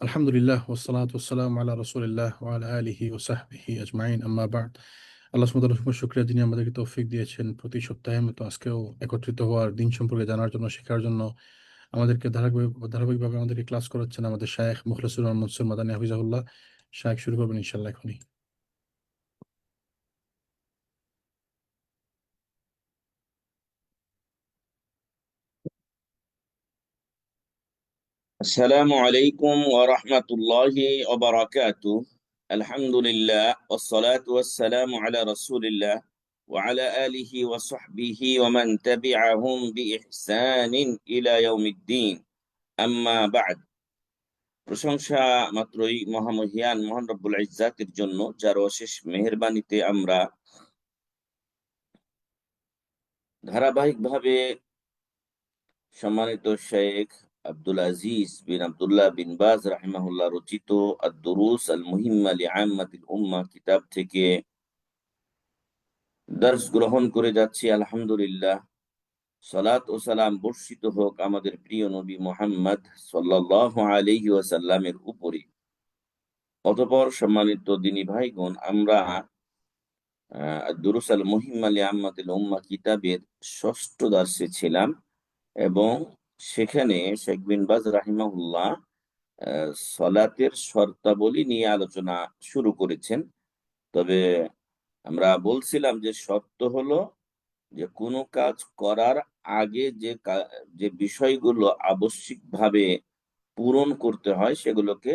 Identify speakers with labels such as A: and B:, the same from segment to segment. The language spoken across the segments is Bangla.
A: আলহামদুলিল্লাহ ওয়াসসালাতু ওয়াসসালামু আলা রাসূলিল্লাহ ওয়া আলা আলিহি ওয়া সাহবিহি আজমাইন আম্মা বা'দ। আল্লাহ সুবহানাহু ওয়া তাআলার শুকরিয়া, যিনি আমাদেরকে তৌফিক দিয়েছেন প্রতি সপ্তাহে মতো আজকেও একত্রিত হওয়ার, দিন সম্পর্কে জানার জন্য, শেখার জন্য। আমাদেরকে ধারাবাহিকভাবে আমাদেরকে ক্লাস করাচ্ছেন আমাদের শায়েখ মুখলেসুর রহমান মনসুর মাদানী হাফিজাহুল্লাহ। শায়েখ শুরু করবেন ইনশাআল্লাহ এখনই।
B: السلام عليكم ورحمة الله وبركاته. الحمد لله والصلاة والسلام على رسول الله وعلى آله وصحبه ومن تبعهم بإحسان إلى يوم الدين. أما بعد. প্রশংসা মাত্রই মহামহিয়ান মহান রব্বুল ইজ্জাতের জন্য, যার অশেষ মেহেরবানিতে আমরা ধারাবাহিকভাবে সম্মানিত শেখ আব্দুল আজিজ বিন আব্দুল্লাহ বিন বাজ রাহিমাহুল্লাহ রচিত আদ-দুরুস আল-মুহিম্মা লিআম্মাতিল উম্মাহ কিতাব থেকে দর্স গ্রহণ করে যাচ্ছি। আলহামদুলিল্লাহ, সালাত ও সালাম বর্ষিত হোক আমাদের প্রিয় নবী মুহাম্মদ সাল্লাল্লাহু আলাইহি ওয়াসাল্লামের উপরে। অতঃপর সম্মানিত দিনী ভাইগণ, আমরা দুরুস আল-মুহিম্মা লিআম্মাতিল উম্মাহ কিতাবের ষষ্ঠ দর্শে ছিলাম এবং সেখানে শেখ বিন বাজ রাহিমাহুল্লাহ সলাতের শর্তাবলী নিয়ে আলোচনা শুরু করেছেন। তবে আমরা বলছিলাম যে শর্ত হলো যে কোনো কাজ করার আগে যে বিষয়গুলো আবশ্যিকভাবে পূরণ করতে হয় সেগুলোকে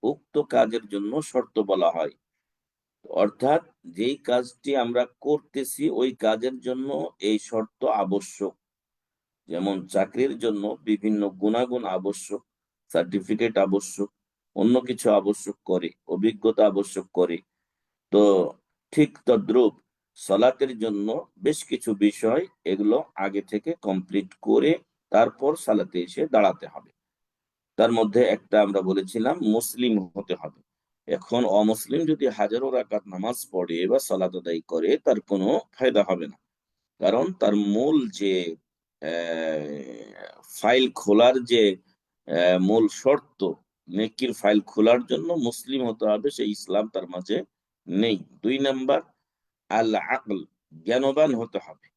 B: উক্ত কাজের জন্য শর্ত বলা হয়। অর্থাৎ যেই কাজটি আমরা করতেছি ওই কাজের জন্য এই শর্ত আবশ্যক। যেমন চাকরির জন্য বিভিন্ন গুণাগুণ আবশ্যক, সার্টিফিকেট আবশ্যক, অন্য কিছু আবশ্যক করে, অভিজ্ঞতা আবশ্যক করে। তো ঠিক তদ্রূপ সালাতের জন্য বেশ কিছু বিষয় এগুলো আগে থেকে কমপ্লিট করে তারপর সালাতে এসে দাঁড়াতে হবে। তার মধ্যে একটা আমরা বলেছিলাম মুসলিম হতে হবে। এখন অমুসলিম যদি হাজারো রাকাত নামাজ পড়ে বা সালাত আদায় করে, তার কোনো ফায়দা হবে না। কারণ তার মূল যে ফাইল খোলার যে মূল শর্ত, নেকির ফাইল খোলার জন্য মুসলিম হতে হবে, সেই ইসলাম তার মাঝে নেই। 2 নাম্বার, আল আকল, জ্ঞানবান হতে হবে।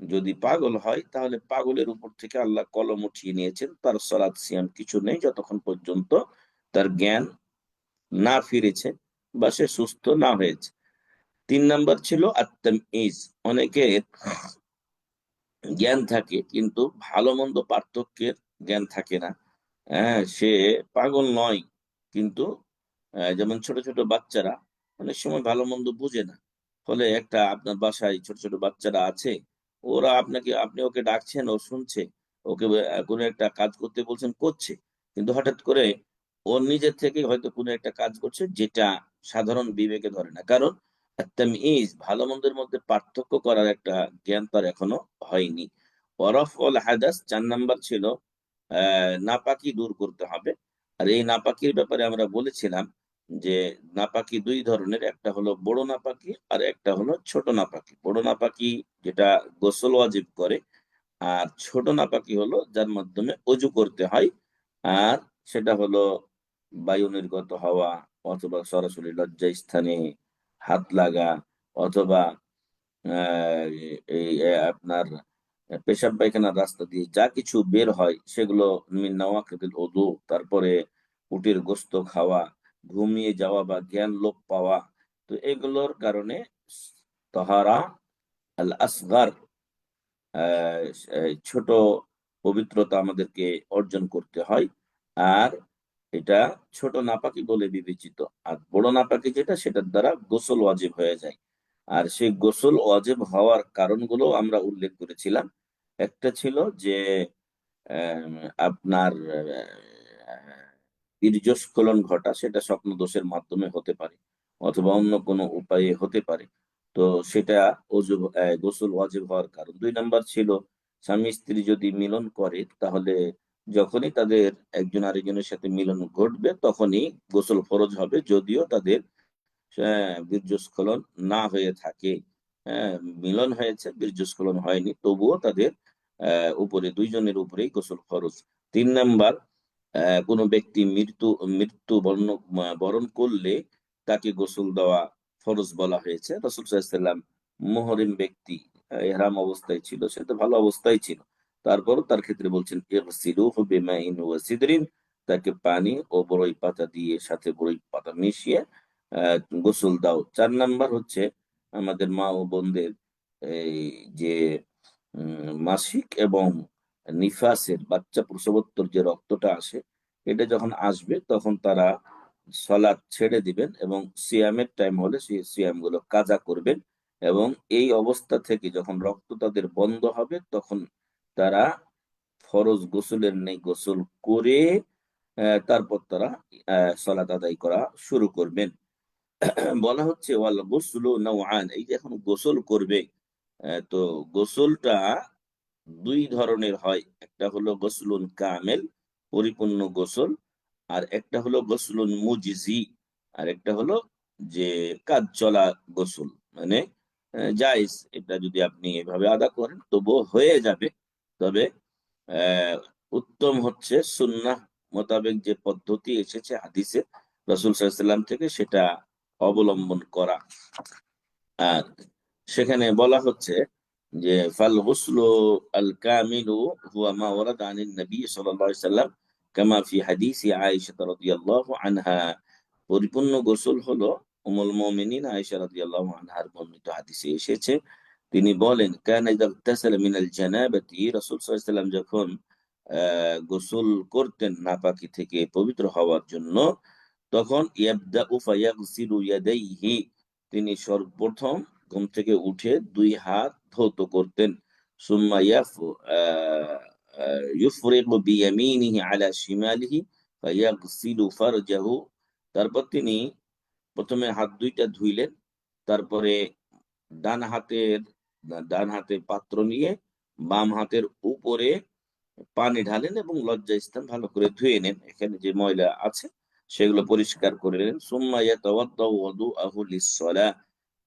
B: যদি পাগল হয় তাহলে পাগলের উপর থেকে আল্লাহ কলম উঠিয়ে নিয়েছেন, তার সালাত সিয়াম কিছু নেই যতক্ষণ পর্যন্ত তার জ্ঞান না ফিরেছে বা সে সুস্থ না হয়েছে। 3 নাম্বার ছিল আত-তামঈজ। অনেকের জ্ঞান থাকে কিন্তু ভালো মন্দ পার্থক্যের জ্ঞান থাকে না। সে পাগল নয় কিন্তু যেমন ছোট ছোট বাচ্চারা অনেক সময় ভালো মন্দ বুঝে না। ফলে একটা আপনার বাসায় ছোট ছোট বাচ্চারা আছে, ওরা আপনি ওকে ডাকছেন, ও শুনছে, ওকে কোনো একটা কাজ করতে বলছেন, করছে, কিন্তু হঠাৎ করে ওর নিজের থেকে হয়তো কোনো একটা কাজ করছে যেটা সাধারণ বিবেকে ধরে না। কারণ তামঈজ, ভালো মন্দের মধ্যে পার্থক্য করার একটা জ্ঞান তার এখনো হয়নি। ওয়ারাফউল হাদাস, 4 নাম্বার ছিল নাপাকি দূর করতে হবে। আর এই নাপাকির ব্যাপারে আমরা বলেছিলাম যে নাপাকি 2 ধরনের, একটা হলো বড় নাপাকি আর একটা হলো ছোট নাপাকি। বড় নাপাকি যেটা গোসল ওয়াজিব করে, আর ছোট নাপাকি হলো যার মাধ্যমে অজু করতে হয়। আর সেটা হলো বায়ু নির্গত হওয়া, অথবা সরাসরি লজ্জা স্থানে হাত লাগা, অথবা এই আপনার পেশাব পায়খানার রাস্তা দিয়ে যা কিছু বের হয় সেগুলো মিন নাওয়াকিদিল ওযু। তারপরে উটের গোস্ত খাওয়া, ঘুমিয়ে যাওয়া বা জ্ঞান লোপ পাওয়া। তো এগুলোর কারণে তাহারা আল আসগার, ছোট পবিত্রতা আমাদেরকে অর্জন করতে হয়। আর এটা ছোট নাপাকি বলে বিবেচিত। আর বড় নাপাকি যেটা, সেটার দ্বারা গোসল ওয়াজিব হয়ে যায়। আর সেই গোসল ওয়াজিব হওয়ার কারণগুলো আমরা উল্লেখ করেছিলাম। একটা ছিল যে আপনার বীর্যস্খলন ঘটা, সেটা স্বপ্ন দোষের মাধ্যমে হতে পারে অথবা অন্য কোনো উপায়ে হতে পারে। তো সেটা গোসল ওয়াজিব হওয়ার কারণ। 2 নাম্বার ছিল স্বামী স্ত্রী যদি মিলন করে, তাহলে যখনই তাদের একজন আরেকজনের সাথে মিলন ঘটবে তখনই গোসল ফরজ হবে, যদিও তাদের বীর্যস্খলন না হয়ে থাকে। হ্যাঁ, মিলন হয়েছে, বীর্যস্খলন হয়নি, তবুও তাদের উপরে, দুইজনের উপরেই গোসল ফরজ। 3 নাম্বার, কোনো ব্যক্তি বরণ করলে তাকে গোসল দেওয়া ফরজ বলা হয়েছে। রাসূল সাল্লাল্লাহু আলাইহি ওয়াসাল্লাম মুহরিম ব্যক্তি, ইহরাম অবস্থায় ছিল, সে তো ভালো অবস্থায় ছিল, তারপরও তার ক্ষেত্রে বলছেন ইগসিলুহু বিমাইন ওয়া সিদরিন, তাকে পানি ও বড়ই পাতা দিয়ে, সাথে বড়ই পাতা মিশিয়ে গোসল দাও। 4 নাম্বার হচ্ছে আমাদের মা ও বোনদের এই যে মাসিক এবং নিফাসের বাচ্চা প্রসবোত্তর যে রক্তটা আসে, এটা যখন আসবে তখন তারা সালাত ছেড়ে দিবেন এবং সিয়ামের টাইম হলে সেই সিয়াম গুলো কাজা করবেন। এবং এই অবস্থা থেকে যখন রক্ত তাদের বন্ধ হবে তখন তারা ফরজ গোসলের নেই গোসল করে তারপর তারা সালাত আদায় করা শুরু করবেন। বলা হচ্ছে ওয়াল গোসলু নওআন, এই যে এখন গোসল করবে, তো গোসলটা 2 ধরনের হয়। একটা হলো গোসলুন কামেল, পরিপূর্ণ গোসল, আর একটা হলো গোসলুন মুজজি, আর একটা হলো যে কাজ চলা গোসল, মানে জায়েজ। এটা যদি আপনি এভাবে আদা করেন তবুও হয়ে যাবে। তবে আহ উত্তম হচ্ছে সুন্নাহ মোতাবেক যে পদ্ধতি এসেছে হাদিসে রাসূল সাল্লাল্লাহু আলাইহি ওয়াসাল্লাম থেকে, সেটা অবলম্বন করা। আর সেখানে বলা হচ্ছে যে ফাল গুসলু আল কামিলু হুয়া মা ওয়ারাদা আনিন নবী সাল্লাল্লাহু আলাইহি সাল্লাম কামা ফি হাদিসি আয়েশা রাদিয়াল্লাহু আনহা। পরিপূর্ণ গোসল হলো উম্মুল মুমিনিন আয়েশা রাদিয়াল্লাহু আনহার বর্ণিত হাদিসে এসেছে, তিনি বলেন কানা ইযা ইগতাসালা মিনাল জানাবাতি, রাসূল সাল্লাল্লাহু আলাইহি সাল্লাম যখন গোসল করতেন নাপাকি থেকে পবিত্র হওয়ার জন্য, তখন ইয়াবদাউ ফায়াগসিলু ইয়াদাইহি, তিনি সর্বপ্রথম ঘুম থেকে উঠে 2 হাত ধৌত করতেন। সুম্মা ইউফরিগু বিয়ামিনিহি আলা শিমালিহি ফায়াগসিলু ফারজাহু, তারপর তিনি প্রথমে হাত 2টা ধুইলেন, তারপরে ডান হাতের ডান হাতে পাত্র নিয়ে বাম হাতের উপরে পানি ঢালেন এবং লজ্জাস্থান ভালো করে ধুয়ে নেন, এখানে যে ময়লা আছে সেগুলো পরিষ্কার করে নেন। সুম্মা ইয়াতাওয়াদ্দাউ ওয়াদুআহু লিস-সালাহ,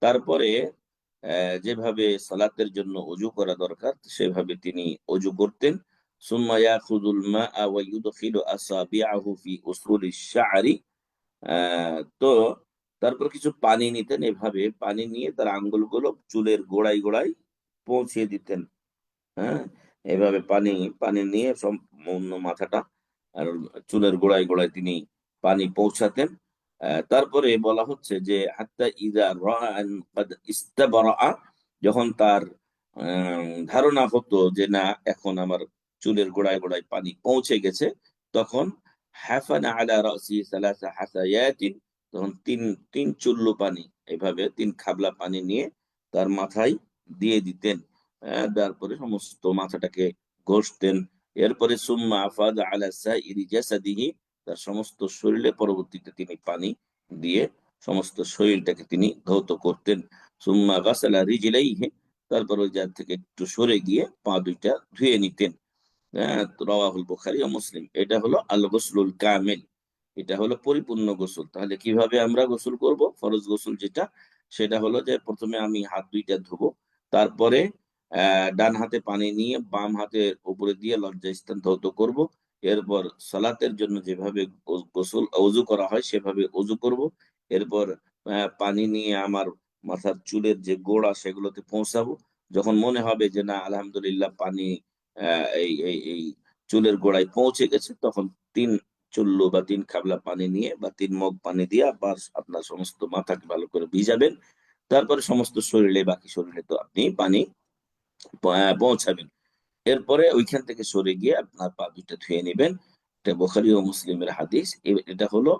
B: তারপরে যেভাবে সালাতের জন্য অজু করা দরকার সেভাবে তিনি অজু করতেন। সুম্মা ইয়াখুযুল মাআ ওয়া ইউদখিলু আসাবিআহু ফি উসুলিশ শা'রি, তো তারপর কিছু পানি নিতেন, এভাবে পানি নিয়ে তার আঙ্গুলগুলো চুলের গোড়ায় গোড়ায় পৌঁছে দিতেন। হ্যাঁ, এভাবে পানি পানি নিয়ে সম্পূর্ণ মাথাটা আর চুলের গোড়ায় গোড়ায় তিনি পানি পৌঁছাতেন। তারপরে বলা হচ্ছে যে হাত্তা ইযা রাআ আন কাদ ইস্তাবরাআ, যখন তার ধারণা হতো যে না এখন আমার চুলের গোড়ায় গোড়ায় পানি পৌঁছে গেছে, তখন হাফানা আলা রাসি সালাসা হাসায়াতিন, তখন তিন তিন চুল্লু পানি, এভাবে 3 খাবলা পানি নিয়ে তার মাথায় দিয়ে দিতেন। তারপরে সমস্ত মাথাটাকে ঘষতেন। এরপরে সুম্মা আফাদা আলা সাইরি জাসাদিহি, তার সমস্ত শরীরে পরবর্তীতে তিনি পানি দিয়ে সমস্ত শরীরটাকে তিনি ধৌত করতেন। সুম্মা গাসালা রিজলাইহি, তারপর ওই জায়গা থেকে একটু সরে গিয়ে পা 2টা ধুয়ে নিতেন। রাওয়াহুল বুখারী ও মুসলিম। এটা হলো আল গোসলুল কামিল, এটা হলো পরিপূর্ণ গোসল। তাহলে কিভাবে আমরা গোসল করব? ফরজ গোসল যেটা, সেটা হলো যে প্রথমে আমি হাত 2টা ধুবো, তারপরে ডান হাতে পানি নিয়ে বাম হাতের উপরে দিয়ে লজ্জাস্থান ধৌত করব। এরপর সালাতের জন্য যেভাবে গোসল অজু করা হয় সেভাবে অজু করব। এরপর পানি নিয়ে আমার মাথার চুলের যে গোড়া সেগুলোতে পৌঁছাবো। যখন মনে হবে যে না আলহামদুলিল্লাহ পানি এই এই এই চুলের গোড়ায় পৌঁছে গেছে, তখন 3 চুল্লু বা 3 খাবলা পানি নিয়ে বা 3 মগ পানি দিয়ে আবার আপনার সমস্ত মাথাকে ভালো করে ভিজাবেন। তারপরে সমস্ত শরীরে, বাকি শরীরে তো আপনি পানি পৌঁছাবেন। এরপরে ওইখান থেকে সরে গিয়ে আপনার পা 2টা ধুয়ে নেবেন। এটা বুখারী ও মুসলিমের হাদিস। এটা হলো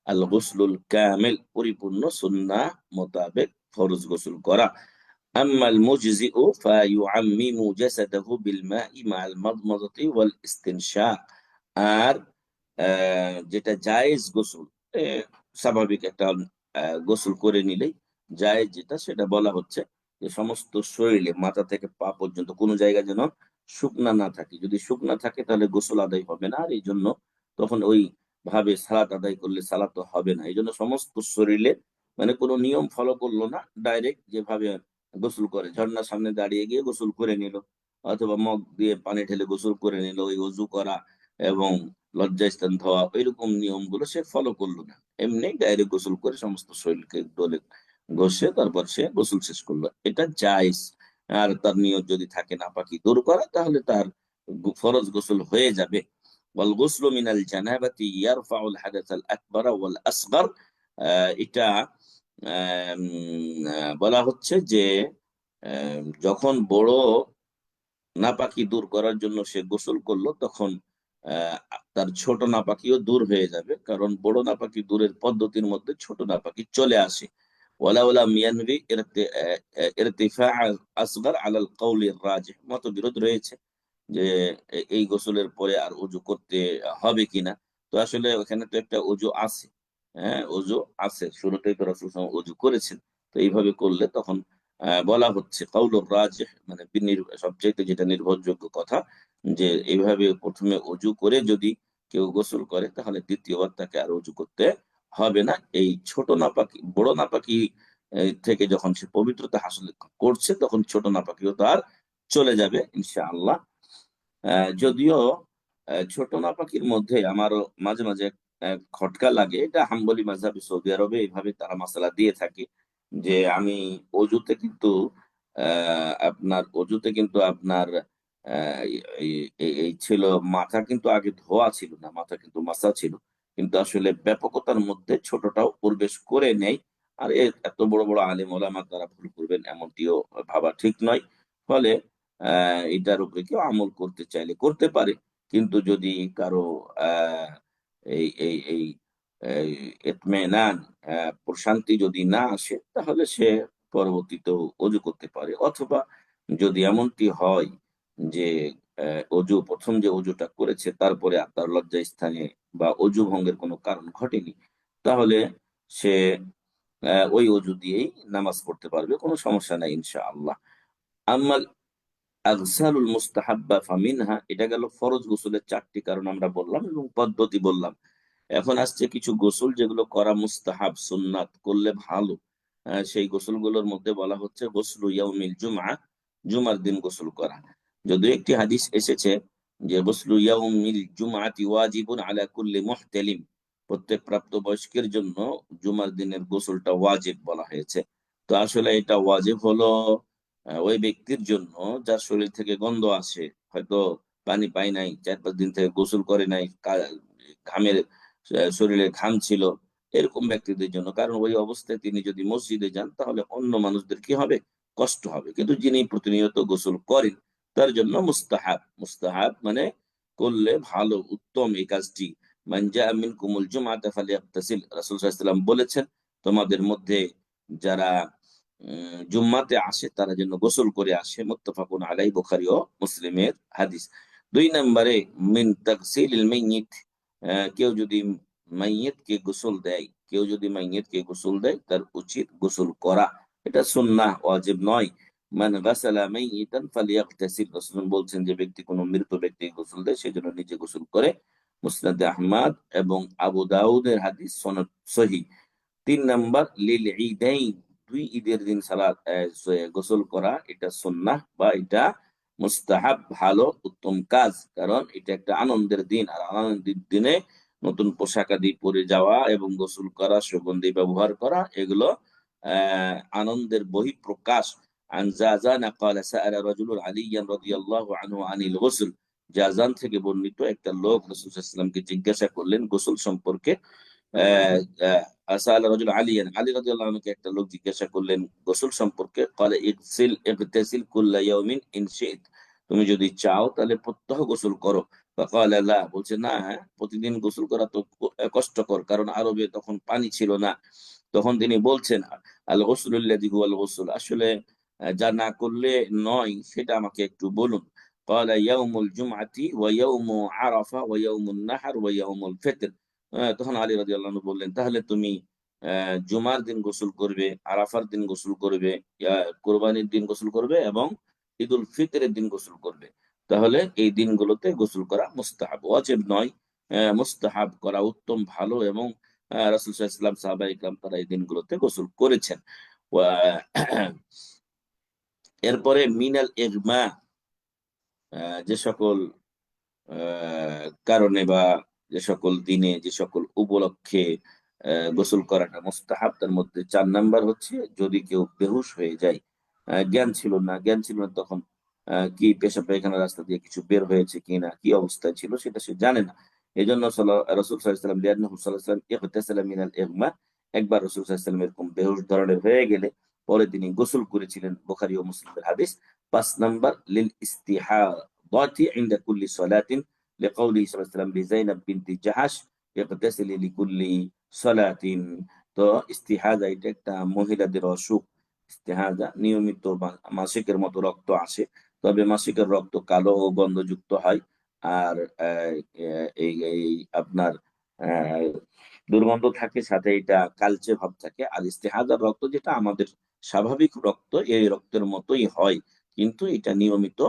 B: আল গুসলুল কামিল, পরিপূর্ণ সুন্নাহ মোতাবেক ফরজ গোসল করা। আম্মাল মুজজিউ ফায়ুআম্মিমু জাসাদাহু বিল মাই মা'আল মাদমাদাতি ওয়াল ইসতিনশাক, আর যেটা জায়েজ গোসল, এ, স্বাভাবিক একটা গোসল করে নিলেই জায়েজ, যেটা সেটা বলা হচ্ছে যে সমস্ত শরীরে মাথা থেকে পা পর্যন্ত কোনো জায়গা যেন শুকনা না থাকে। যদি শুকনা থাকে তাহলে গোসল আদায় হবে না, আর এই জন্য তখন ওই ভাবে সালাত আদায় করলে সালাত তো হবে না। এই জন্য সমস্ত শরীরে, মানে কোনো নিয়ম ফলো করলো না, ডাইরেক্ট যেভাবে গোসল করে, ঝর্ণার সামনে দাঁড়িয়ে গিয়ে গোসল করে নিল, অথবা মগ দিয়ে পানি ঢেলে গোসল করে নিল, ওই অজু করা এবং লজ্জাস্থান ধোয়া ওইরকম নিয়মগুলো সে ফলো করলো না, এমনি ডাইরেক্ট গোসল করে সমস্ত শরীরকে দলে ঘষে তারপর সে গোসল শেষ করলো, এটা জায়েজ। আর তার নিয়ত যদি থাকে নাপাকি দূর করা, তাহলে তার ফরজ গোসল হয়ে যাবে। ওয়াল গোসলু মিনাল জানাবাতি ইয়ারফাউল হাদাসাল আকবার ওয়াল আসগর। এটা বলা হচ্ছে যে যখন বড় নাপাকি দূর করার জন্য সে গোসল করলো, তখন তার ছোট নাপাকিও দূর হয়ে যাবে, কারণ বড় নাপাকি দূরের পদ্ধতির মধ্যে ছোট নাপাকি চলে আসে। ওয়ালা ওয়ালা মিয়ানভি ইরতিফা আসগর আলাল কওলির রাজিহ, মতবিরোধ রয়েছে যে এই গোসলের পরে আর ওযু করতে হবে কিনা। তো আসলে ওখানে তো একটা ওযু আছে, হ্যাঁ ওযু আছে, শুরুতেই তো রাসূল সাল্লাল্লাহু আলাইহি ওয়াসাল্লাম ওযু করেছেন। তো এইভাবে করলে তখন বলা হচ্ছে কাউলুর রাজিহ, মানে সবচাইতে যেটা নির্ভরযোগ্য কথা, যে এইভাবে প্রথমে ওযু করে যদি কেউ গোসল করে, তাহলে দ্বিতীয়বার তাকে আর ওযু করতে হবে না। এই ছোট নাপাকি বড় নাপাকি থেকে যখন সে পবিত্রতা হাসিল করছে, তখন ছোট নাপাকিও তার চলে যাবে ইনশাআল্লাহ। যদিও ছোট নাপাকির মধ্যে আমারও মাঝে মাঝে খটকা লাগে, এটা হাম্বলি মাযহাবে সৌদি আরবে এইভাবে তারা মাসালা দিয়ে থাকে, যে আমি অজুতে কিন্তু আপনার এই এই ছিল, মাথা কিন্তু আগে ধোয়া ছিল না, মাথা কিন্তু মাসা ছিল, কিন্তু আসলে ব্যাপকতার মধ্যে ছোটটাও প্রবেশ করে নেই। আর এত বড় বড় আলেম ওলামা তারা ভুল করবেন এমনটিও ভাবা ঠিক নয়। ফলে এটার উপরে কেউ আমল করতে চাইলে করতে পারে, কিন্তু যদি কারো আহ এই এই এই এই ইতমিনান, প্রশান্তি যদি না আসে, তাহলে সে পরবর্তীতে অজু করতে পারে। অথবা যদি এমনটি হয় যে অজু প্রথম যে অজুটা করেছে তারপরে আর তার লজ্জা স্থানে বা অজু ভঙ্গের কোনো কারণ ঘটেনি, তাহলে সে ওই অজু দিয়েই নামাজ পড়তে পারবে, কোনো সমস্যা নাই ইনশাআল্লাহ। আম্মাল আগসালুল মুস্তাহাব্বা ফামিনহা, এটা গেল ফরজ গোসলের 4টি কারণ আমরা বললাম এবং পদ্ধতি বললাম। এখন আসছে কিছু গোসল যেগুলো করা মুস্তাহাব, সুন্নাত, করলে ভালো। সেই গোসলগুলোর মধ্যে বলা হচ্ছে গোসলু ইয়াউমিল জুমআ, জুমার দিন গোসল করা। যদিও একটি হাদিস এসেছে যে গোসলু ইয়াউমিল জুমআতি ওয়াজিবুন আলা কুল্লি মুহতালিম, প্রত্যেক প্রাপ্তবয়স্কের জন্য জুমার দিনের গোসলটা ওয়াজিব বলা হয়েছে। তো আসলে এটা ওয়াজিব হলো ওই ব্যক্তির জন্য যার শরীর থেকে গন্ধ আসে, হয়তো পানি পায় নাই, 4-5 দিন থেকে গোসল করে নাই, ঘামের শরীরে ঘাম ছিল, এরকম ব্যক্তিদের জন্য। কারণ ওই অবস্থায় তিনি যদি মসজিদে যান, তাহলে অন্য মানুষদের কি হবে, কষ্ট হবে। কিন্তু যিনি প্রতিনিয়ত গোসল করেন, তার জন্য মুস্তাহাব। মুস্তাহাব মানে করলে ভালো, উত্তম এই কাজটি। মান জাআ মিনকুমুল জুমআতা ফালিয়াগতাসিল, রাসূল সাল্লাল্লাহু আলাইহি ওয়াসাল্লাম বলেছেন, তোমাদের মধ্যে যারা জুম্মাতে আসে তারা যেন গোসল করে আসে। মুত্তাফাকুন আলাইহি, বুখারী ও মুসলিমের হাদিস। 2 নম্বরে মিন তাগসিলিল মাইয়িত, কেউ যদি মাইয়িতকে গোসল দেয়, কেউ যদি মাইয়িতকে গোসল দেয়, তার উচিত গোসল করা। এটা সুন্নাহ, ওয়াজিব নয়। মান গাসালা মাইয়িতান ফালিয়াগতাসিল, রাসূল বলছেন যে ব্যক্তি কোনো মৃত ব্যক্তিকে গোসল দেয়, সেজন্য নিজে গোসল করে। মুসনাদে আহমদ এবং আবু দাউদের হাদিস, সনদ সহিহ। 3 নাম্বার লিল ঈদাইন, 2 ঈদের দিন সালাত গোসল করা, এটা সুন্নাহ বা এটা মুস্তাহাব, ভালো উত্তম কাজ। কারণ এটা একটা আনন্দের দিন, আর আনন্দের দিনে নতুন পোশাক আদি পরে যাওয়া এবং গোসল করা, সুগন্ধি ব্যবহার করা, এগুলো আনন্দের বহিঃপ্রকাশ। আন জাযান ক্বালা সাআলা রাজুলুন আলিয়্যান রাদিয়াল্লাহু আনহু আনিল গোসল, জাযান থেকে বর্ণিত, একটা লোক রাসূল সাল্লাল্লাহু আলাইহি ওয়াসাল্লামকে জিজ্ঞাসা করলেন গোসল সম্পর্কে। আহ আসাল রাজুল আলিয়ান, আলী রাদিয়াল্লাহু আনহুকে একটা লোক জিজ্ঞাসা করলেন গোসল সম্পর্কে। ক্বালা ইগতাসিল কুল্লা ইয়াউমিন ইন শি'ত, তুমি যদি চাও তাহলে প্রত্যহ গোসল করো। ফাকালা লা, বলছে না, প্রতিদিন গোসল করা তো কষ্টকর, কারণ আরবে তখন পানি ছিল না। তখন তিনি বলছেন আল গোসলুল্লাযী হুয়াল গোসল, আসলে যা না করলে নয় সেটা আমাকে একটু বলুন। ক্বালা ইয়াউমুল জুমআতি ওয়া ইয়াউমু আরাফা ওয়া ইয়াউমুন নাহর ওয়া ইয়াউমুল ফিতর। তখন আলী রাদিয়াল্লাহু আনহু বললেন, তাহলে তুমি জুমার দিন গোসল করবে, আরাফার দিন গোসল করবে, কোরবানির দিন গোসল করবে এবং ঈদুল ফিতরের দিন গোসল করবে। তাহলে এই দিনগুলোতে গোসল করা মুস্তাহাব, ওয়াজিব নয়। মুস্তাহাব করা উত্তম, ভালো, এবং রাসূল সাল্লাল্লাহু আলাইহি ওয়াসাল্লাম, সাহাবায়ে কিরাম তারা এই দিনগুলোতে গোসল করেছেন। এরপরে মিনাল ইগমা, যে সকল কারণে বা যে সকল দিনে যে সকল উপলক্ষে গোসল করাটা মুস্তাহাব, তার মধ্যে 4 নাম্বার হচ্ছে যদি কেউ বেহুশ হয়ে যায়, জ্ঞান ছিল না তখন কি পেশাব পায়খানা রাস্তা দিয়ে কিছু বের হয়েছে কিনা, কি অবস্থায় ছিল সেটা সে জানে না। এই জন্য রাসূল সাল্লাল্লাহু আলাইহি ওয়াসাল্লাম লিআন্নাহু সাল্লাল্লাহু আলাইহি ওয়াসাল্লাম ইগতাসালা মিনাল ইগমা, একবার রাসূল সাল্লাল্লাহু আলাইহি ওয়াসাল্লাম এরকম বেহুশ ধরনের হয়ে গেলে পরে তিনি গোসল করেছিলেন, বুখারী ও মুসলিমের হাদিস। 5 নাম্বার লিল ইস্তিহাদাতি ইনদা কুল্লি সালাতিন লিকাউলিহি সাল্লাল্লাহু আলাইহি ওয়াসাল্লাম লিজাইনাব বিনতি জাহাশ ইগতাসিলি লিকুল্লি সালাতিন। তো ইস্তিহাদা এটা একটা মহিলাদের অসুখ। ইস্তেহাজা নিয়মিত মাসিকের মতো রক্ত আসে, তবে মাসিকের রক্ত কালো ও গন্ধযুক্ত হয়। আর এই আপনার আহ, দুর্গন্ধ থাকে, সাথে এটা কালচে ভাব থাকে। আর ইস্তেহাজার রক্ত যেটা আমাদের স্বাভাবিক রক্ত, এই রক্তের মতোই হয়, কিন্তু এটা নিয়মিত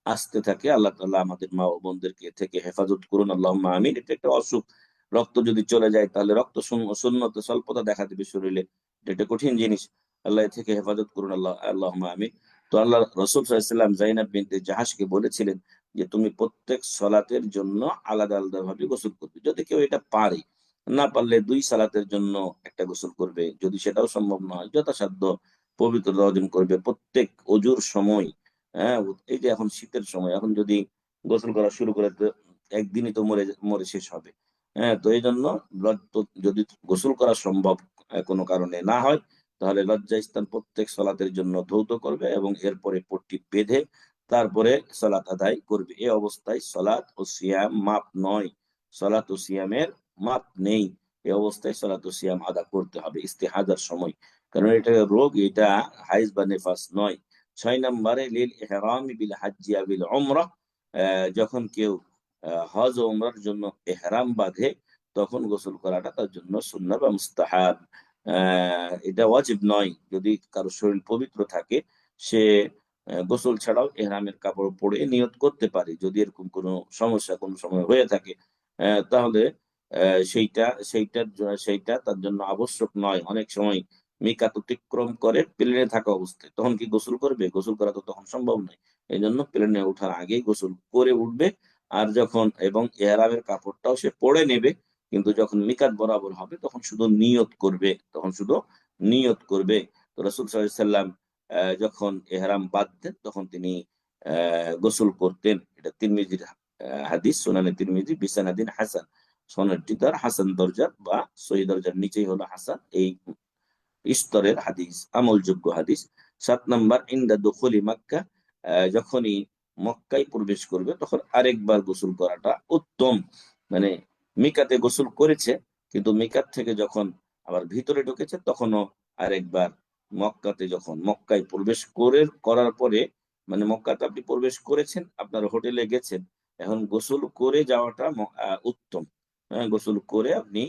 B: আসতে থাকে। আল্লাহ তাআলা আমাদের মা ও বোনদেরকে থেকে হেফাজত করুন, আল্লাহুম্মা আমিন। এটা একটা অসুখ। রক্ত যদি চলে যায় তাহলে রক্ত শূন্যতা স্বল্পতা দেখা দেবে শরীরে। এটা একটা কঠিন জিনিস। আল্লাহ এ থেকে হেফাজত করুন, আল্লাহুম্মা আমিন। তো আল্লাহ রাসূল সাল্লাল্লাহু আলাইহি ওয়াসাল্লাম যায়েনাব বিনতে জাহাশকে বলেছিলেন যে তুমি প্রত্যেক সলাতের জন্য আলাদা আলাদা ভাবে গোসল করবে। যদি কেউ এটা পারে, না পারলে 2 সালাতের জন্য একটা গোসল করবে। যদি সেটাও সম্ভব না হয়, যথাসাধ্য পবিত্রতা অর্জন করবে প্রত্যেক অজুর সময়। হ্যাঁ, এই যে এখন শীতের সময়, এখন যদি গোসল করা শুরু করে তো একদিনই তো মরে মরে শেষ হবে। হ্যাঁ, তো এই জন্য যদি গোসল করা সম্ভব কোনো কারণে না হয়, তাহলে লজ্জাস্থান প্রত্যেক সলাতের জন্য ধৌত করবে এবং এরপরে পট্টি বেঁধে তারপরে সলাত আদায় করবে। এই অবস্থায় সলাত ও সিয়াম মাপ নয়, সলাত ও সিয়ামের মাপ নেই। এই অবস্থায় সলাত ও সিয়াম আদা করতে হবে ইস্তেহাজার সময়, কারণ এটা রোগ, এটা হাইজ বা নেফাস নয়। 6 নম্বরে লিল ইহরামি বিল হাজ্জি আও বিল উমরাহ, যখন কেউ হজ ও উমরার জন্য ইহরাম বাঁধে তখন গোসল করাটা তার জন্য সুন্নাহ বা মুস্তাহাব। এটা ওয়াজিব নয়। যদি কারো শরীর পবিত্র থাকে, সে গোসল ছাড়াও এহরামের কাপড় পরে নিয়ত করতে পারে। যদি এরকম কোনো সমস্যা কোনো সময় হয়ে থাকে, তাহলে সেইটা তার জন্য আবশ্যক নয়। অনেক সময় মিকাত অতিক্রম করে প্লেনে থাকা অবস্থায় তখন কি গোসল করবে? গোসল করা তো তখন সম্ভব নয়। এই জন্য প্লেনে ওঠার আগেই গোসল করে উঠবে। আর যখন এবং এহরামের কাপড়টাও সে পরে নেবে, কিন্তু যখন মিকাত বরাবর হবে তখন শুধু নিয়ত করবে, তো রাসূল সাল্লাল্লাহু আলাইহি ওয়াসাল্লাম যখন এহরাম বাঁধতেন তখন তিনি গোসল করতেন। এটা তিরমিজির হাদিস, সুনানে তিরমিজি বিসানাদিন হাসান। সনদটি তার হাসান দরজার বা সহিহ দরজার নিচেই হলো হাসান, এই স্তরের হাদিস, আমলযোগ্য হাদিস। 7 নম্বর ইনদা দুখুলি মক্কা, যখনই মক্কায় প্রবেশ করবে তখন আরেকবার গোসল করাটা উত্তম। মানে মিকাতে গোসল করেছে, কিন্তু মিকাত থেকে যখন আবার ভিতরে ঢুকেছে তখনও আরেকবার যখন মক্কায় প্রবেশ করার পরে, মানে মক্কাতে আপনি প্রবেশ করেছেন, আপনার হোটেলে গেছেন, এখন গোসল করে যাওয়াটা উত্তম। হ্যাঁ, গোসল করে আপনি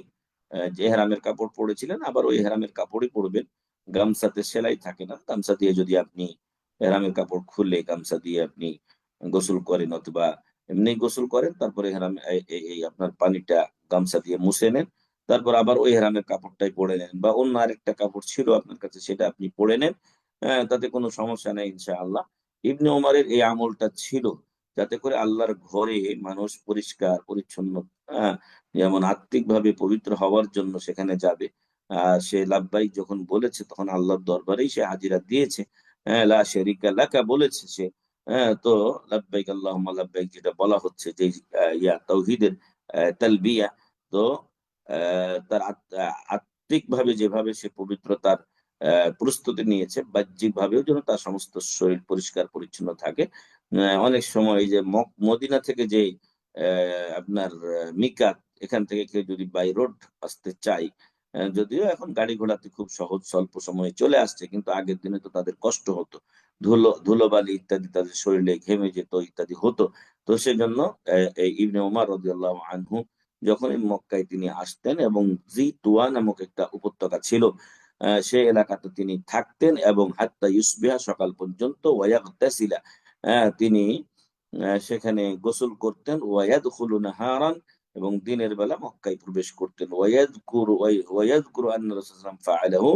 B: যে এহরামের কাপড় পরেছিলেন আবার ওই এহরামের কাপড়ই পরবেন। গামছাতে সেলাই থাকে না, গামছা দিয়ে যদি আপনি এহরামের কাপড় খুলে গামছা দিয়ে আপনি গোসল করেন, অথবা এমনি গোসল করেন, তারপরে এহরাম এই আপনার পানিটা গামছা দিয়ে মুছে নেন, তারপর আবার ওই এহরামের কাপড়টাই পরে নেন, বা অন্য আরেকটা কাপড় ছিল আপনার কাছে সেটা আপনি পরে নেন। তাতে কোনো সমস্যা নেই ইনশাআল্লাহ। ইবনে ওমরের এই আমলটা ছিল, যাতে করে আল্লাহর ঘরে মানুষ পরিষ্কার পরিচ্ছন্ন, আহ, যেমন আত্মিকভাবে পবিত্র হওয়ার জন্য সেখানে যাবে। সে লাব্বাইক যখন বলেছে তখন আল্লাহর দরবারেই সে হাজিরা দিয়েছে। হ্যাঁ, লা শারীকা লাকা বলেছে সে। হ্যাঁ, তো লাব্বাইক আল্লাহুম্মা লাব্বাইক যেটা বলা হচ্ছে, যে তাওহীদের তালবিয়া। তো তার আত্মিক ভাবে যেভাবে সে পবিত্রতার প্রস্তুতি নিয়েছে, বাহ্যিক ভাবেও যেন তার সমস্ত শরীর পরিষ্কার পরিচ্ছন্ন থাকে। অনেক সময় এই যে মদিনা থেকে যে আপনার মিকাত, এখান থেকে কেউ যদি বাই রোড আসতে চায়, যদিও এখন গাড়ি ঘোড়াতে খুব সহজ স্বল্প সময়ে চলে আসছে, কিন্তু আগের দিনে তো তাদের কষ্ট হতো, ধুলোবালি ইত্যাদি তাদের শরীরে ঘেমে যেত ইত্যাদি হতো। তো সেজন্য এই ইবনে ওমর রাদিয়াল্লাহু আনহু যখন এই মক্কায় তিনি আসতেন, এবং জিতুয়া নামক একটা উপত্যকা ছিল, সেই এলাকাতে তিনি থাকতেন, এবং হাত্তা ইউসবিহা সকাল পর্যন্ত ওয়ায়াগতাসিলা, তিনি সেখানে গোসল করতেন, ওয়ায়াদখুলু নাহারান, এবং দিনের বেলা মক্কায় প্রবেশ করতেন, ওয়ায়াযকুরু আন্না রাসূলুল্লাহ সাল্লাল্লাহু আলাইহি ওয়াসাল্লাম ফাআলাহু,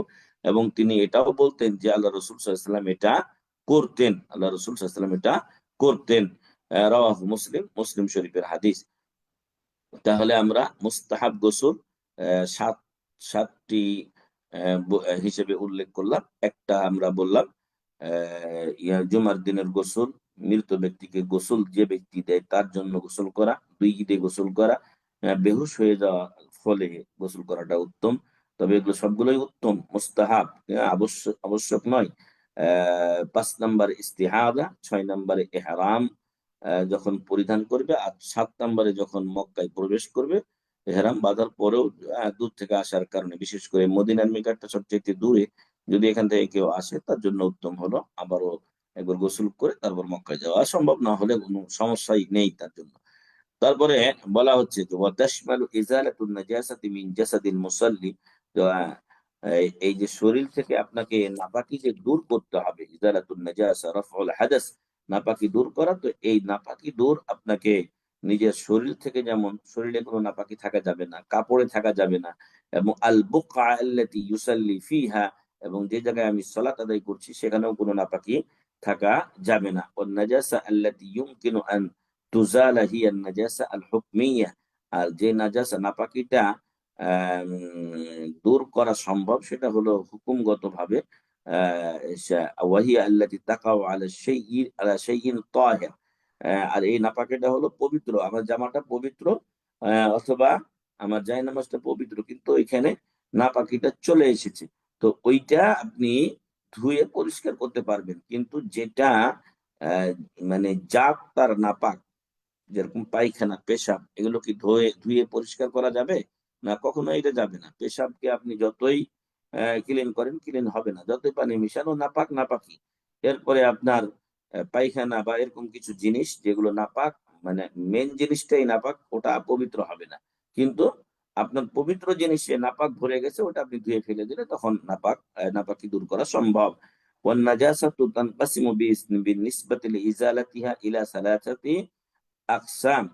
B: এবং তিনি এটাও বলতেন যে আল্লাহ রাসূল সাল্লাল্লাহু আলাইহি ওয়াসাল্লাম এটা করতেন, আল্লাহ রাসূল সাল্লাল্লাহু আলাইহি ওয়াসাল্লাম এটা করতেন। রাওয়াহু মুসলিম, মুসলিম শরীফের হাদিস। তাহলে আমরা মুস্তাহাব গোসল সাত সাতটি হিসেবে উল্লেখ করলাম। একটা আমরা বললাম জুমার দিনের গোসল, মৃত ব্যক্তিকে গোসল যে ব্যক্তি দেয় তার জন্য গোসল করা, 2 ঈদে গোসল করা, বেহুশ হয়ে যাওয়া ফলে গোসল করাটা উত্তম। তবে এগুলো সবগুলোই উত্তম, মুস্তাহাব, আবশ্যক আবশ্যক নয়। 5 নম্বরে ইস্তিহাদা, 6 নম্বরে ইহরাম যখন পরিধান করবে, আর 7 নম্বরে যখন মক্কায় প্রবেশ করবে। এহরাম বাঁধার পরেও দূর থেকে আসার কারণে, বিশেষ করে মদিনার নিকটটা সবচেয়ে দূরে, যদি এখান থেকে কেউ আসে তার জন্য উত্তম হলো আবারও একবার গোসল করে তারপর মক্কায় যাওয়া। সম্ভব না হলে কোনো সমস্যাই নেই তার জন্য। তারপরে বলা হচ্ছে যে ওয়াতাশমালু ইজালাতুন নাজাসাতি মিন জাসাদিল মুসাল্লি। তো, এই যে শরীর থেকে আপনাকে নাপাকি যে দূর করতে হবে, ইজালাতুন নাজাসা রাফউল হাদাস, নাপাকি দূর করা। তো এই নাপাকি দূর আপনাকে নিজের শরীর থেকে, যেমন শরীরে কোনো নাপাকি থাকা যাবে না, কাপড়ে থাকা যাবে না, এবং আল বুকআ আল্লাতী ইউসাল্লি ফিহা, এবং যে জায়গায় আমি সালাত আদায় করছি সেখানেও কোনো নাপাকি থাকা যাবে না। ওয়ান নাজাসা আল্লাতী ইউমকিনু আন তুজালা হিয়া নাজাসা আল হুকমিয়া, আর যে নাজাসা নাপাকিটা দূর করা সম্ভব সেটা হলো হুকুমগত ভাবে। ওয়াহিয়া আল্লাতী তাকাউ আলা শাইইন তাহির, আর এই নাপাকিটা হলো পবিত্র, আমার জামাটা পবিত্র, অথবা আমার জায়নামাজটা পবিত্র, কিন্তু এখানে নাপাকিটা চলে এসেছে। তো ওইটা আপনি ধুয়ে পরিষ্কার করতে পারবেন, কিন্তু যেটা আহ, মানে জাত তার নাপাক, যেরকম পায়খানা, পেশাব, এগুলো কি ধুয়ে ধুয়ে পরিষ্কার করা যাবে? না, কখনো এটা যাবে না। পেশাবকে আপনি যতই ক্লিন করেন, ক্লিন হবে না, যতই পানি মিশানো, নাপাক নাপাকি। এরপরে আপনার পায়খানা বা এরকম কিছু জিনিস যেগুলো নাপাক, মানে মেন জিনিসটাই নাপাক, ওটা পবিত্র হবে না। কিন্তু আপনার পবিত্র জিনিসে নাপাক ভরে গেছে, ওটা আপনি ধুয়ে ফেলে দিলে তখন নাপাকি দূর করা সম্ভব। والنجاسة تنقسم بالنسبة لإزالتها إلى 3 আকসাম।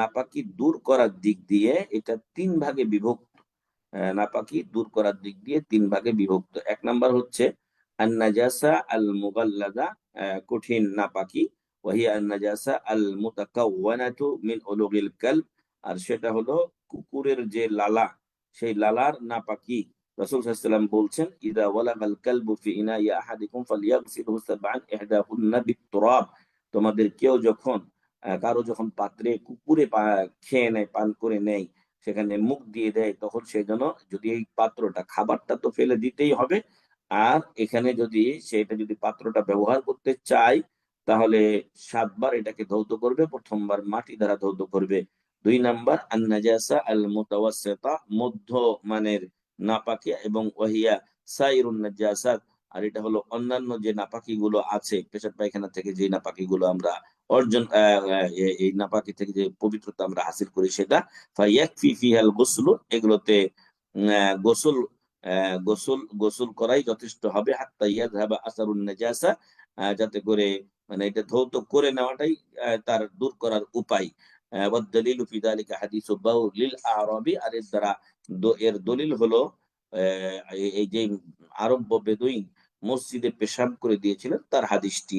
B: নাপাকি দূর করার দিক দিয়ে এটা 3 ভাগে বিভক্ত। নাপাকি দূর করার দিক দিয়ে 3 ভাগে বিভক্ত। 1 নাম্বার হচ্ছে আন-নাজাসা আল-মুগাল্লাযা, কঠিন নাপাকি। ওয়াহিয়া আন-নাজাসা আল-মুতাকাওয়ানাতু মিন উলুগিল কালব, আর সেটা হলো কুকুরের যে লালা, সেই লালার নাপাকি। রাসূল সাল্লাল্লাহু আলাইহি ওয়াসাল্লাম বলছেন, ইযা ওয়ালাগাল কালবু ফি ইনাই আহাদিকুম ফালইয়াগসিলহু সাবআন ইহদাহুন্না বিত-তুরাব। তোমাদের কেউ যখন, কারো যখন পাত্রে কুকুরে খেয়ে নেয়, পান করে নেয়, সেখানে মুখ দিয়ে দেয়, তখন সে যেন, যদি এই পাত্রটা, খাবারটা তো ফেলে দিতেই হবে, আর এখানে যদি সেটা, যদি পাত্রটা ব্যবহার করতে চায়, তাহলে 7 বার এটাকে ধৌত করবে। প্রথমবার মাটি দ্বারা ধৌত করবে। 2 নাম্বার আন-নাজাসা আল-মুতাওয়াসসিতা, মধ্য মানের নাপাকি, এবং ওয়াহিয়া সাইরুন নাজাসাত, আর এটা হলো অন্যান্য যে নাপাকি গুলো আছে, পেশাব পায়খানা থেকে যে নাপাকি গুলো আমরা অর্জন, এই নাপাকি থেকে যে পবিত্রতা আমরা হাসিল করি, সেটা ফায়াকফি ফিহাল গোসল, এগুলোতে গোসল গোসল করাই যথেষ্ট হবে। হাত্তা ইয়াযহাবা আসারুন নাজাসা, যাতে করে, মানে এটা ধৌত করে নেওয়াটাই তার দূর করার উপায়। ওয়াদ-দালিলু ফি যালিকা হাদিসু বাউলিল আরাবি, আর এর দ্বারা এর দলিল হলো এই যে আরব বেদুইন মসজিদে পেশাব করে দিয়েছিলেন তার হাদিসটি।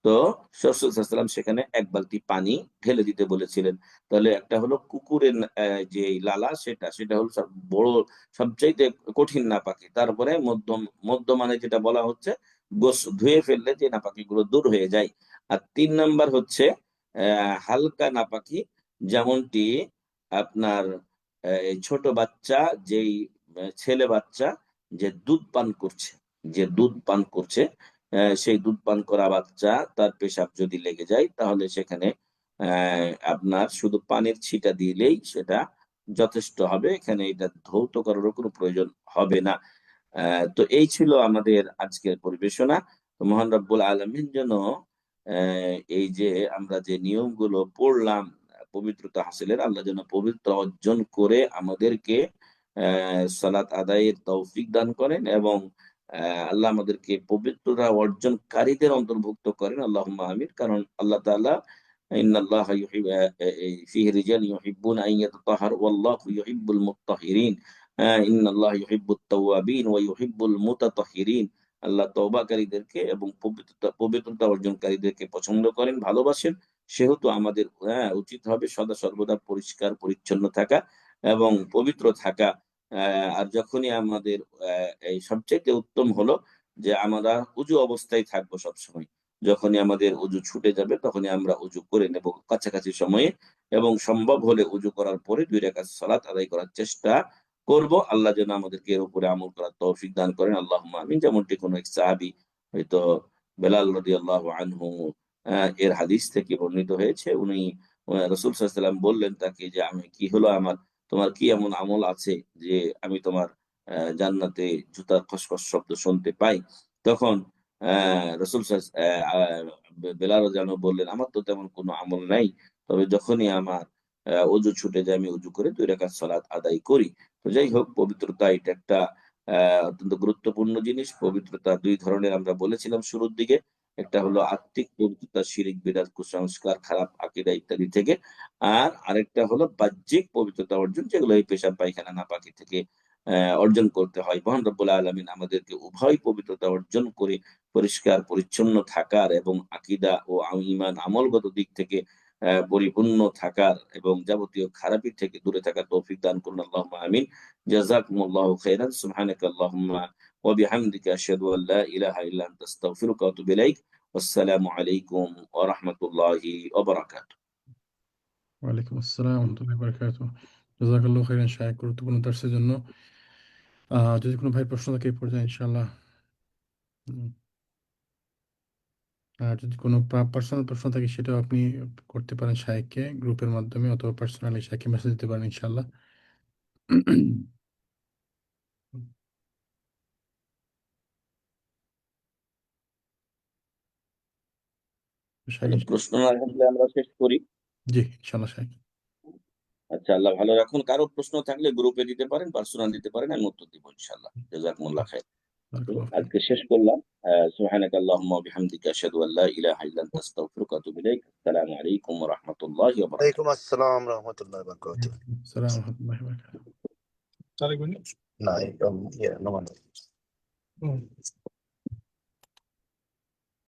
B: তো রাসূল সাল্লাল্লাহু আলাইহি ওয়াসাল্লাম সেখানে 1 বালতি পানি ঢেলে দিতে বলেছিলেন। তাহলে একটা হলো কুকুরের যে লালা, সেটা হলো বড়, সবচাইতে কঠিন নাপাকি। তারপরে মধ্যমানে যেটা বলা হচ্ছে, ধুয়ে ফেললে যে নাপাকি গুলো দূর হয়ে যায়। আর 3 নাম্বার হচ্ছে হালকা নাপাকি, যেমনটি আপনার এই ছোট বাচ্চা, যেই ছেলে বাচ্চা যে দুধ পান করছে, সেই দুধ পান করা বাচ্চা, তার পেশাব যদি লেগে যায়, তাহলে সেখানে আপনার শুধু পানির ছিটা দিলেই সেটা যথেষ্ট হবে। এখানে এটা ধৌত করারও কোনো প্রয়োজন হবে না। তো এই ছিল আমাদের আজকের পরিবেশনা। তো মহান রব্বুল আলামিন যেন এই যে আমরা যে নিয়মগুলো পড়লাম পবিত্রতা হাসিলের, আল্লাহ যেন পবিত্র অর্জন করে আমাদেরকে সালাত আদায়ের তৌফিক দান করেন, এবং আল্লাহ আমাদেরকে পবিত্রতা অর্জনকারীদের অন্তর্ভুক্ত করেন। আল্লাহুম্মা আমিন। কারণ আল্লাহ তাআলা, ইন্নাল্লাহা ফীহি রিজাল ইউহিব্বুনা আন ইয়াতাতাহহারু ওয়াল্লাহু ইউহিব্বুল মুত্তাহহিরিন। ইন্নাল্লাহা ইউহিব্বুত তাওয়াবিন ওয়া ইউহিব্বুল মুতাতাহহিরিন। আল্লাহ তওবাকারীদেরকে এবং পবিত্রতা অর্জনকারীদেরকে পছন্দ করেন, ভালোবাসেন। সেহেতু আমাদের উচিত হবে সদা সর্বদা পরিষ্কার পরিচ্ছন্ন থাকা এবং পবিত্র থাকা। আর যখনই আমাদের এই সবচাইতে উত্তম হলো যে আমরা উজু অবস্থায় থাকবো সবসময়। যখনই আমাদের উজু ছুটে যাবে তখনই আমরা উজু করে নেব কাছাকাছি সময়ে, এবং সম্ভব হলে উজু করার পরে 2 রাকাত সালাত আদায় করার চেষ্টা করব। আল্লাহ যেন আমাদেরকে এর উপরে আমল করার তৌফিক দান করেন, আল্লাহুম্মা আমিন। যেমনটি কোনো এক সাহাবী, হয়তো বেলাল রাদিয়াল্লাহু আনহু, এর হাদিস থেকে বর্ণিত হয়েছে, উনি রাসূল সাল্লাল্লাহু আলাইহি ওয়াসাল্লাম বললেন তাকে যে, আমি কি হলো আমার, তোমার কি এমন আমল আছে যে আমি তোমার জান্নাতে জুতার খসখস শব্দ শুনতে পাই? তখন রাসূল বেলাল রাদিয়াল্লাহু আনহু বললেন, আমার তো তেমন কোনো আমল নাই। তবে যখনই আমার অজু ছুটে যায় আমি অজু করে 2 রাকাত সালাত আদায় করি। তো যাই হোক, পবিত্রতা এটা একটা অত্যন্ত গুরুত্বপূর্ণ জিনিস। পবিত্রতা ২ ধরনের আমরা বলেছিলাম শুরুর দিকে। একটা হলো আত্মিক পবিত্রতা, শিরিক, বিদআত, কুসংস্কার, খারাপ আকীদা ইত্যাদি থেকে। আর আরেকটা হলো বাহ্যিক পবিত্রতা অর্জন, যেগুলো এই পেশাব পায়খানা নাপাকি থেকে অর্জন করতে হয়। মহান রব্বুল আলামিন আমাদেরকে উভয় পবিত্রতা অর্জন করে পরিষ্কার পরিচ্ছন্ন থাকার এবং আকীদা ও ঈমান আমলগত দিক থেকে পরিপূর্ণ থাকার এবং যাবতীয় খারাপি থেকে দূরে থাকার তৌফিক দান করুন, আল্লাহুম্মা আমিন। জাযাকুমুল্লাহু খাইরান। সুবহানাকা আল্লাহুম্মা ওয়া বিহামদিকা আশহাদু আল লা ইলাহা ইল্লা আনতা আস্তাগফিরুকা ওয়া আতুবু ইলাইক। আসসালামু আলাইকুম ওয়া রাহমাতুল্লাহি ওয়া বারাকাতুহু।
A: ওয়ালাইকুম আসসালাম ওয়া রাহমাতুল্লাহি ওয়া বারাকাতুহু। জাযাকাল্লাহু খাইরান শায়খ, গুরুত্বপূর্ণ দার্সের জন্য। যদি কোনো ভাই প্রশ্ন থাকে এই পর্যায়ে ইনশাআল্লাহ। হুম। আর যদি কোনো পার্সোনাল প্রশ্ন থাকে সেটাও আপনি করতে পারেন শায়খকে গ্রুপের মাধ্যমে, অথবা পার্সোনালি শায়খকে মেসেজ দিতে পারেন ইনশাআল্লাহ। শায়খ,
B: তাহলে প্রশ্ন না থাকলে আমরা শেষ করি।
A: জি ইনশাআল্লাহ শায়খ।
B: আচ্ছা, আল্লাহ ভালো রাখুন। কারো প্রশ্ন থাকলে গ্রুপে দিতে পারেন, পার্সোনাল দিতে পারেন। আমি উত্তর দিব ইনশাআল্লাহ। জাযাকুমুল্লাহ খাইর।
A: বারাকাল্লাহু ফিক।
B: আজকে শেষ করলাম। সুবহানাকা আল্লাহুম্মা ওয়া বিহামদিকা আশহাদু আল লা ইলাহা ইল্লা আনতা আস্তাগফিরুকা ওয়া আতুবু ইলাইক। আসসালামু আলাইকুম ওয়া রাহমাতুল্লাহি ওয়া বারাকাতুহু।
C: ওয়ালাইকুম আসসালাম রহমতুল্লাহ বারকাতুহ।
A: আসসালামু আলাইকুম ওয়া রাহমাতুল্লাহি ওয়া বারাকাতুহু।
C: না, no.